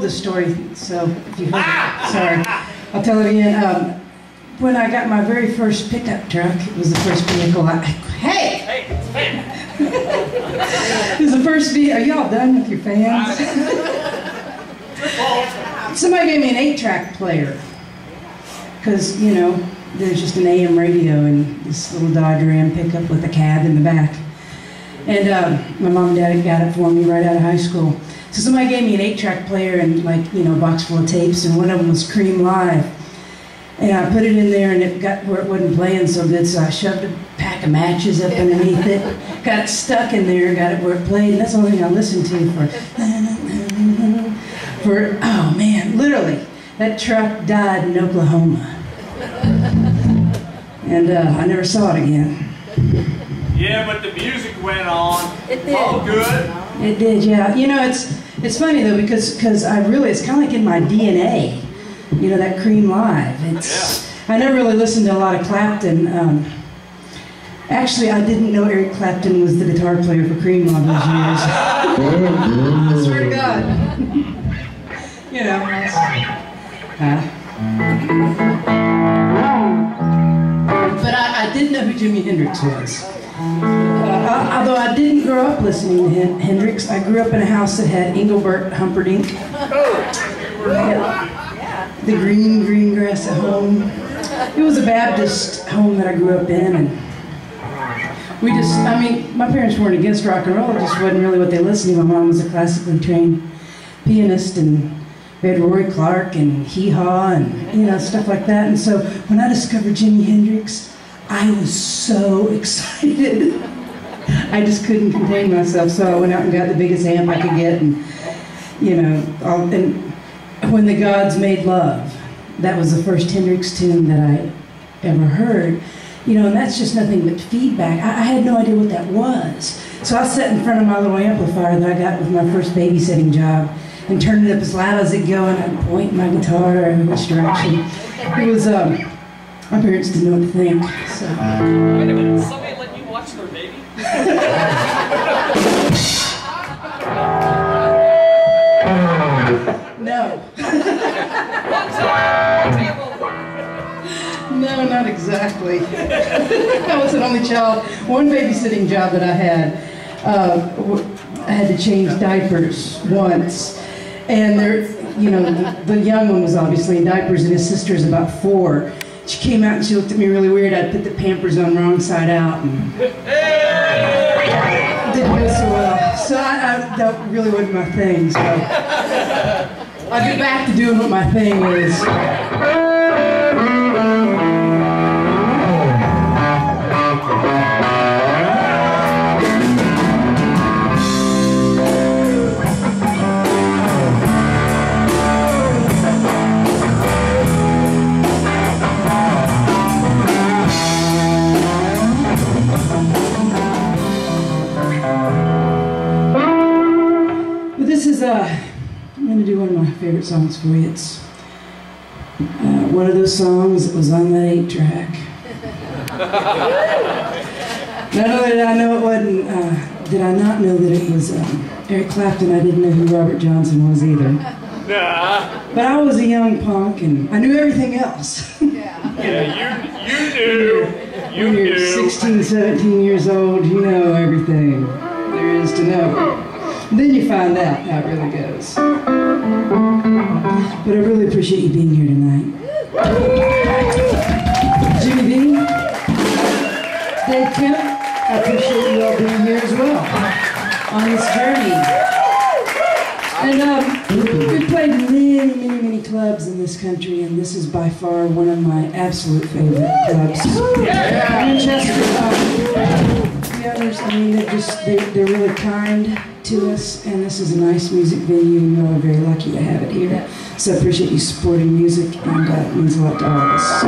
this story, so if you've heard it, sorry. I'll tell it again. When I got my very first pickup truck, it was the first vehicle it was the first vehicle. Are y'all done with your fans? Somebody gave me an 8-track player. Because, you know, there's just an AM radio and this little Dodge Ram pickup with a cab in the back. And my mom and dad got it for me right out of high school. So somebody gave me an 8-track player and, like, you know, a box full of tapes, and one of them was Cream Live. And I put it in there and it got where it wasn't playing so good, so I shoved a pack of matches up underneath it, got it stuck in there, got it where it played, and that's the only thing I listened to for, oh man, literally, that truck died in Oklahoma. And I never saw it again. Yeah, but the music went on. It did. All good. It did, yeah. You know, it's funny though, because it's kind of like in my DNA. You know, that Cream Live. I never really listened to a lot of Clapton. Actually, I didn't know Eric Clapton was the guitar player for Cream all those years. I swear to God. You know. But I didn't know who Jimi Hendrix was. Although I didn't grow up listening to Hendrix, I grew up in a house that had Engelbert Humperdinck. The green grass at home. It was a Baptist home that I grew up in, and we just, I mean, my parents weren't against rock and roll, it just wasn't really what they listened to. My mom was a classically trained pianist, and we had Roy Clark and Hee Haw and, you know, stuff like that. And so when I discovered Jimi Hendrix, I was so excited. I just couldn't contain myself, so I went out and got the biggest amp I could get, and, you know, and When the Gods Made Love. That was the first Hendrix tune that I ever heard. You know, and that's just nothing but feedback. I had no idea what that was. So I sat in front of my little amplifier that I got with my first babysitting job and turned it up as loud as it go, and I'd point my guitar in which direction. It was, my parents didn't know what to think, so. Wait a minute, somebody let you watch their baby? No. No, not exactly. I was an only child. One babysitting job that I had to change diapers once. And there, you know, the young one was obviously in diapers, and his sister's about 4. She came out and she looked at me really weird. I put the Pampers on wrong side out, and it didn't go so well. So that really wasn't my thing. So I'll get back to doing what my thing is. I'm going to do one of my favorite songs for you. It's one of those songs that was on that 8-track. Not only did I know it wasn't, did I not know that it was Eric Clapton, I didn't know who Robert Johnson was either. But I was a young punk, and I knew everything else. Yeah, you knew. When you're 16, 17 years old, you know everything there is to know. And then you find out how it really goes. But I really appreciate you being here tonight. Jimmy B, Dave Kemp, I appreciate you all being here as well on this journey. And we've played many clubs in this country, and this is by far one of my absolute favorite clubs. Winchester, the owners, I mean, they're really kind to us, and this is a nice music venue, and we're very lucky to have it here. So I appreciate you supporting music, and it means a lot to all of us.